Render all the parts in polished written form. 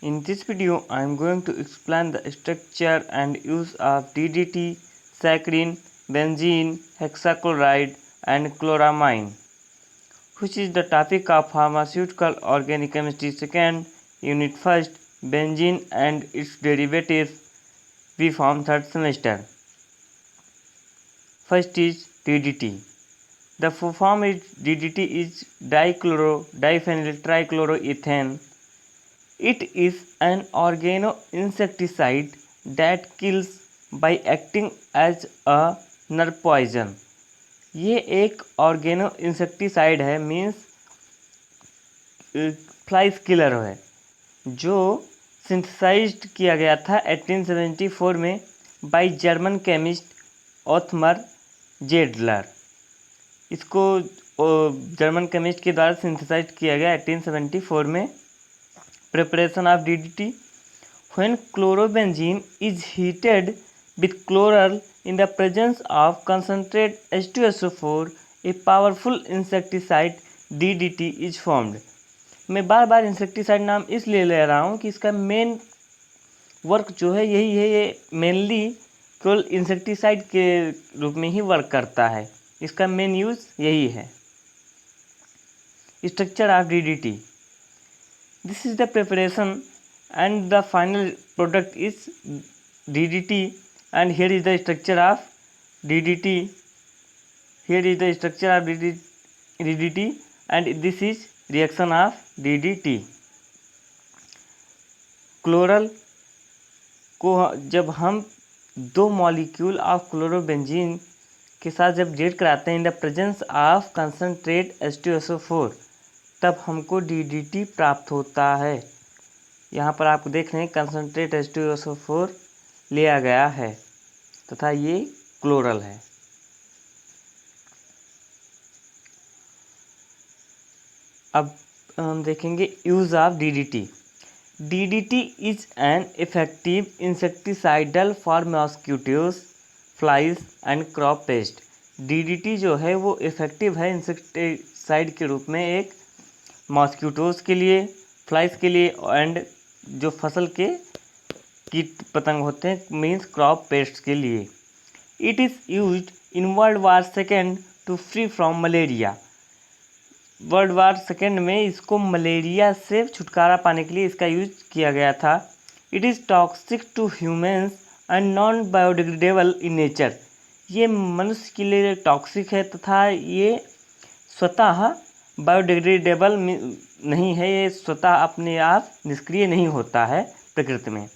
In this video, I am going to explain the structure and use of DDT, saccharin, benzene, hexachloride and chloramine, which is the topic of pharmaceutical organic chemistry 2nd, unit 1st, benzene and its derivatives, we form 3rd semester. First is DDT. The full form is DDT is diphenyl trichloroethane. It is an organo-insecticide that kills by acting as a nerve poison. ये एक oregano insecticide है, means flies killer है, जो synthesized किया गया था 1874 में by German chemist ऑथमर जेडलर। इसको जर्मन केमिस्ट के द्वारा सिंथेसाइज किया गया 1874 में। Preparation of DDT: when chlorobenzene is heated with chloral in the presence of concentrate H2SO4, a powerful insecticide DDT is formed. मैं बार बार इंसेक्टिसाइड नाम इसलिए ले रहा हूँ कि इसका मेन वर्क जो है यही है, ये मेनली केवल इंसेक्टिसाइड के रूप में ही वर्क करता है, इसका मेन यूज यही है। Structure of DDT: this is the preparation and the final product is DDT, and here is the structure of DDT. Here is the structure of DDT and this is reaction of DDT. Chloral को जब हम दो molecule of chlorobenzene के साथ जब react कराते हैं इन the presence of concentrate H2SO4, तब हमको DDT प्राप्त होता है। यहाँ पर आप देख रहे हैं कंसनट्रेट H2SO4 लिया गया है तथा ये क्लोरल है। अब हम देखेंगे use of DDT। DDT is an effective insecticidal for mosquitoes, flies and crop paste. DDT जो है वो इफेक्टिव है इंसेक्टिसाइड के रूप में एक मॉस्किटोज के लिए, फ्लाइज के लिए एंड जो फसल के कीट पतंग होते हैं मीन्स क्रॉप पेस्ट्स के लिए। It is used in world war second to free from malaria. World war second में इसको मलेरिया से छुटकारा पाने के लिए इसका यूज किया गया था। It is toxic to humans and non biodegradable in nature. ये मनुष्य के लिए टॉक्सिक है तथा ये स्वतः बायोडिग्रेडेबल नहीं है, ये स्वतः अपने आप निष्क्रिय नहीं होता है प्रकृति में।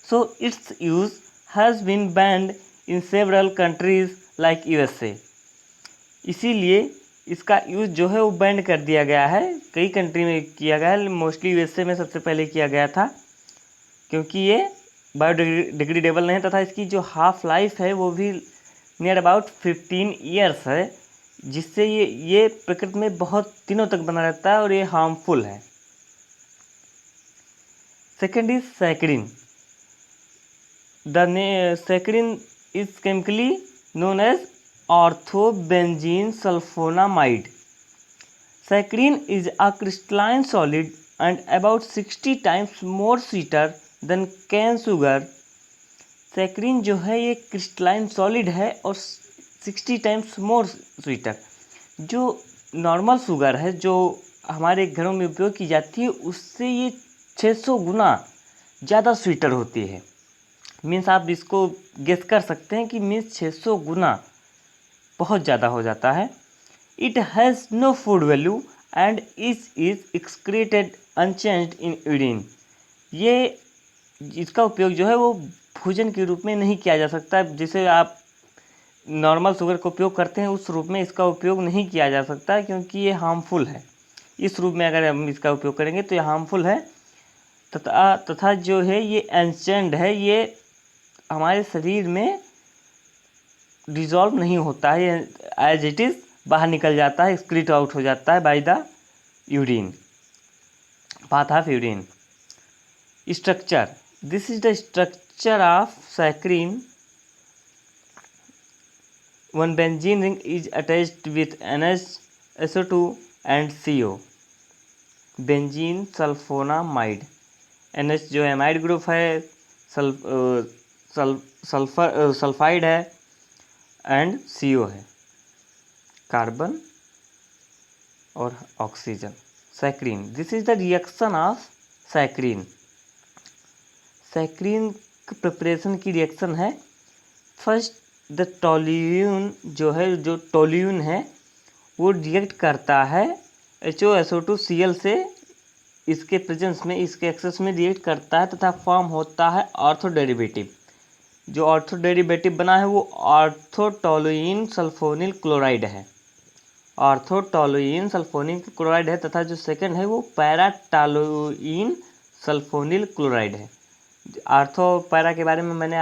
So its use has been banned in several countries like USA। इसीलिए इसका यूज जो है वो बैंड कर दिया गया है, कई कंट्री में किया गया है, मोस्टली USA में सबसे पहले किया गया था, क्योंकि ये बायोडिग्रेडेबल नहीं तथा इसकी जो हाफ लाइफ है वो भी नियर अबाउट 15 ईयर्स है, जिससे ये प्रकृति में बहुत दिनों तक बना रहता है और ये हार्मफुल है। Second is saccharin. The saccharin is chemically known as orthobenzene sulphonamide. Saccharin is a crystalline solid and about 60 times more sweeter than cane sugar. Saccharin जो है ये क्रिस्टलाइन सॉलिड है और 60 टाइम्स मोर स्वीटर। जो normal sugar है जो हमारे घरों में उपयोग की जाती है उससे ये 600 गुना ज़्यादा स्वीटर होती है। मीन्स आप इसको गेस कर सकते हैं कि मीन्स 600 गुना बहुत ज़्यादा हो जाता है। It has no food value and is excreted unchanged in urine. ये इसका उपयोग जो है वो भोजन के रूप में नहीं किया जा सकता। जैसे आप नॉर्मल शुगर का उपयोग करते हैं उस रूप में इसका उपयोग नहीं किया जा सकता, क्योंकि ये हार्मफुल है। इस रूप में अगर हम इसका उपयोग करेंगे तो ये हार्मफुल है तथा जो है ये एंशेंट है, ये हमारे शरीर में डिजॉल्व नहीं होता है, एज इट इज़ बाहर निकल जाता है, एक्सक्रीट आउट हो जाता है by the urine, path of urine. Structure: this is the structure of saccharin. One benzene ring is attached with NH SO2 and CO. Benzene sulfonamide. NH जो amide group है, sulphide है and CO है, carbon और oxygen. Saccharin, this is the reaction of saccharin. Saccharin preparation की reaction है। First the toluene जो है, जो टोल्यून है वो रिएक्ट करता है HOSO2Cl से, इसके प्रेजेंस में, इसके एक्सेस में रिएक्ट करता है तथा फॉर्म होता है ऑर्थो डेरिवेटिव। जो ऑर्थो डेरिवेटिव बना है वो ऑर्थोटोलुइन सल्फोनिल क्लोराइड है, ऑर्थोटोलुइन सल्फोनिल क्लोराइड है तथा जो सेकंड है वो पैराटोलुइन सल्फोनिल क्लोराइड है। आर्थो पैरा के बारे में मैंने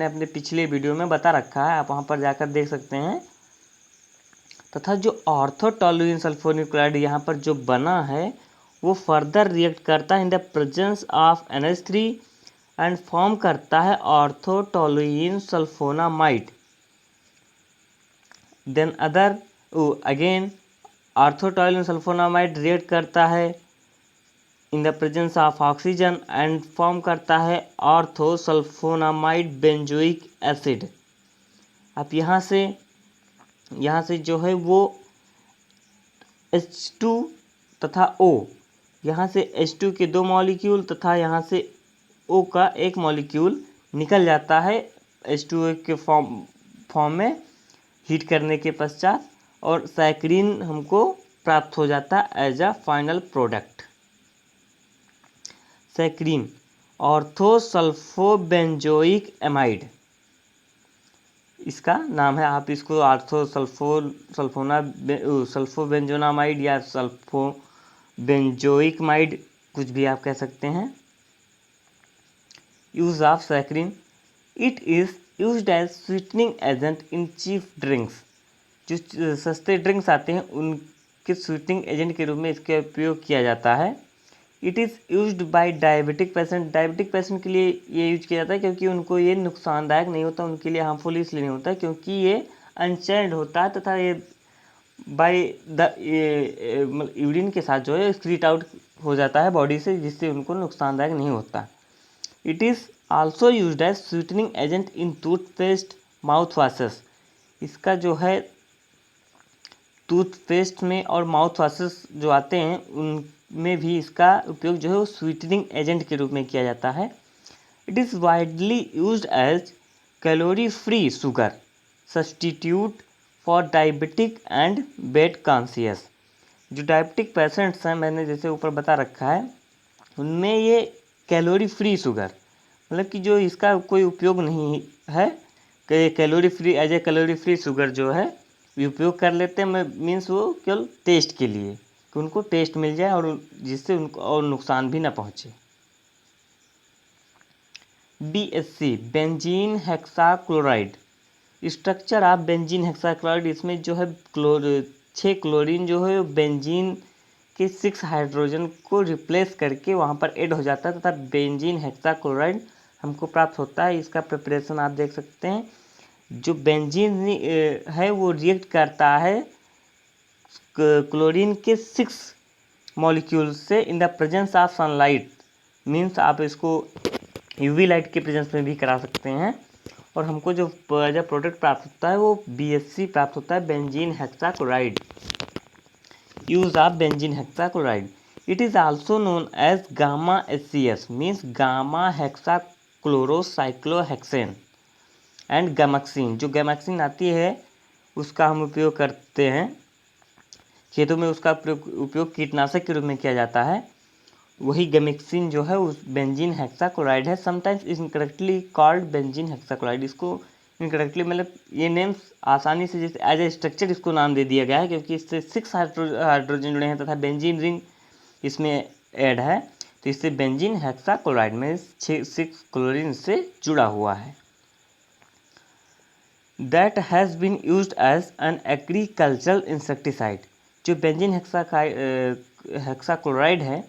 अपने पिछले वीडियो में बता रखा है, आप वहाँ पर जाकर देख सकते हैं। तथा जो ऑर्थोटोलुइन सल्फोनिल क्लोराइड यहाँ पर जो बना है वो फर्दर रिएक्ट करता है in the presence of NH3 and form करता है orthotoluene sulphonamide. Then other again orthotoluene sulphonamide react करता है in the presence of oxygen and form करता है ऑर्थोसल्फोनामाइड बेंजोइक एसिड। अब यहाँ से जो है वो H2 तथा O, यहाँ से H2 के 2 मॉलिक्यूल तथा यहाँ से O का 1 मॉलिक्यूल निकल जाता है H2O के फॉर्म में हीट करने के पश्चात, और सैक्रीन हमको प्राप्त हो जाता है as a final product. Saccharin orthosulphobenzoic amide इसका नाम है। आप इसको सल्फोबेंजोनामाइड या सल्फोबेंजोइकमाइड कुछ भी आप कह सकते हैं। Use of saccharin, it is used as sweetening agent in cheap drinks. जो सस्ते ड्रिंक्स आते हैं उनके स्वीटनिंग एजेंट के रूप में इसका उपयोग किया जाता है। It is used by diabetic patient, diabetic patient के लिए ये यूज किया जाता है क्योंकि उनको ये नुकसानदायक नहीं होता, उनके लिए हार्मफुल इसलिए नहीं होता क्योंकि ये अनचेंड होता है तथा ये बाय द यूरिन के साथ जो है एक्सक्रीट आउट हो जाता है बॉडी से, जिससे उनको नुकसानदायक नहीं होता। It is also used as sweetening agent in toothpaste, mouth washes. इसका जो है टूथपेस्ट में और माउथ वॉशेस जो आते हैं उनमें भी इसका उपयोग जो है वो स्वीटनिंग एजेंट के रूप में किया जाता है। It is widely used as calorie free sugar substitute for diabetic and weight conscious. जो डायबिटिक पेशेंट्स हैं, मैंने जैसे ऊपर बता रखा है, उनमें ये कैलोरी फ्री शुगर, मतलब कि जो इसका कोई उपयोग नहीं है, कि calorie free as a calorie free sugar जो है उपयोग कर लेते हैं, मीन्स वो केवल टेस्ट के लिए, कि उनको टेस्ट मिल जाए और जिससे उनको और नुकसान भी ना पहुँचे। BHC benzene hexachloride, structure of benzene hexachloride, इसमें जो है 6 क्लोरीन जो है बेंजीन के 6 हाइड्रोजन को रिप्लेस करके वहाँ पर ऐड हो जाता है तथा बेंजीन हेक्साक्लोराइड हमको प्राप्त होता है। इसका प्रिपरेशन आप देख सकते हैं। जो बेंजीन है वो रिएक्ट करता है क्लोरीन के 6 मॉलिक्यूल से इन the presence of sunlight, means आप इसको UV लाइट के प्रेजेंस में भी करा सकते हैं, और हमको जो प्रोडक्ट प्राप्त होता है वो BHC प्राप्त होता है, benzene hexachloride. Use of benzene hexachloride, it is also known as gamma HCS, means gamma hexachlorocyclohexane and gammexane. जो गैमेक्सिन आती है उसका हम उपयोग करते हैं खेतों में, उसका उपयोग कीटनाशक के रूप में किया जाता है। वही गैमेक्सिन जो है उस बेंजीन हेक्साक्लोराइड है। Sometimes incorrectly called benzene hexachloride, इसको इनकरेक्टली मतलब ये नेम्स आसानी से जैसे एज ए स्ट्रक्चर इसको नाम दे दिया गया है क्योंकि इससे 6 हाइड्रोजन जुड़े हैं तथा बेंजीन रिंग इसमें ऐड है, तो इससे बेंजीन हेक्साक्लोराइड में 6 क्लोरीन से जुड़ा हुआ है। That has been used as an agricultural insecticide. जो बेंजीन हेक्साक्लोराइड है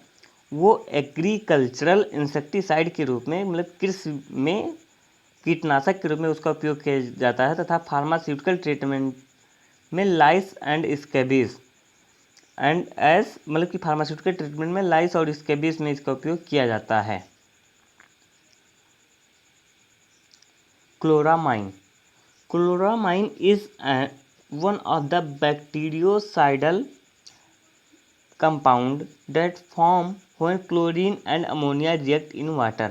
वो एग्रीकल्चरल इंसेक्टिसाइड के रूप में, मतलब कृषि में कीटनाशक के रूप में उसका उपयोग किया जाता है तथा फार्मास्यूटिकल ट्रीटमेंट में लाइस एंड स्कैबीज एंड एज मतलब कि फार्मास्यूटिकल ट्रीटमेंट में लाइस और स्कैबियस में इसका उपयोग किया जाता है। Chloramine. Chloramine is one of the bactericidal compound that form when chlorine and ammonia react in water।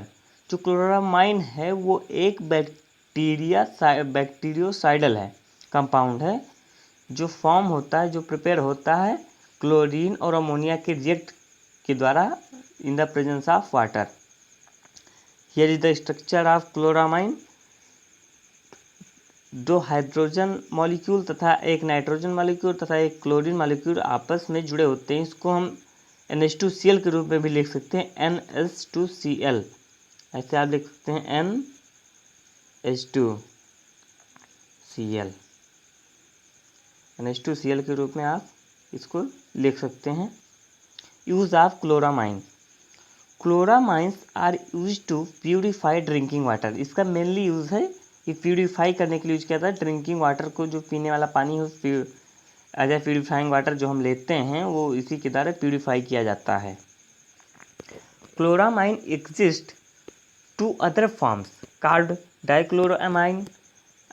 जो क्लोरामाइन है वो एक बैक्टीरियोसाइडल है, कंपाउंड है जो फॉर्म होता है, जो प्रिपेयर होता है क्लोरीन और अमोनिया के रिएक्ट के द्वारा इन the presence of water. Here is the structure of chloramine. दो हाइड्रोजन मॉलिक्यूल तथा एक नाइट्रोजन मॉलिक्यूल तथा एक क्लोरीन मॉलिक्यूल आपस में जुड़े होते हैं। इसको हम NH2Cl के रूप में भी लिख सकते हैं, NH2Cl। ऐसे आप लिख सकते हैं NH2Cl, NH2Cl के रूप में आप इसको लिख सकते हैं। Use of chloramine. Chloramines are use to purify drinking water. इसका मेनली यूज़ है ये प्यूरिफाई करने के लिए यूज किया जाता है। ड्रिंकिंग वाटर को, जो पीने वाला पानी है, एज ए प्यूरिफाइंग वाटर जो हम लेते हैं वो इसी के द्वारा प्यूरिफाई किया जाता है। Chloramine exist two other forms called dichloroamine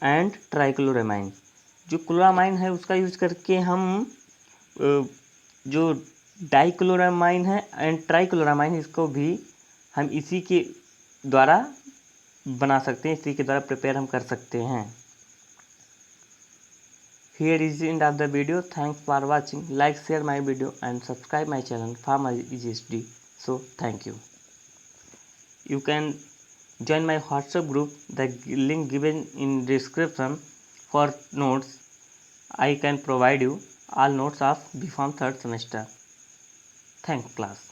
and trichloroamine. जो क्लोरामाइन है उसका यूज करके हम जो डाइक्लोरामाइन है एंड ट्राइक्लोरामाइन, इसको भी हम इसी के द्वारा बना सकते हैं, इसी के द्वारा प्रिपेयर हम कर सकते हैं। Here is the end of the video. Thanks for watching. Like, share my video and subscribe my channel Pharma EasyHD. So thank you. You can join my WhatsApp group. The link given in description for notes. I can provide you all notes of BPharm third semester. Thanks class.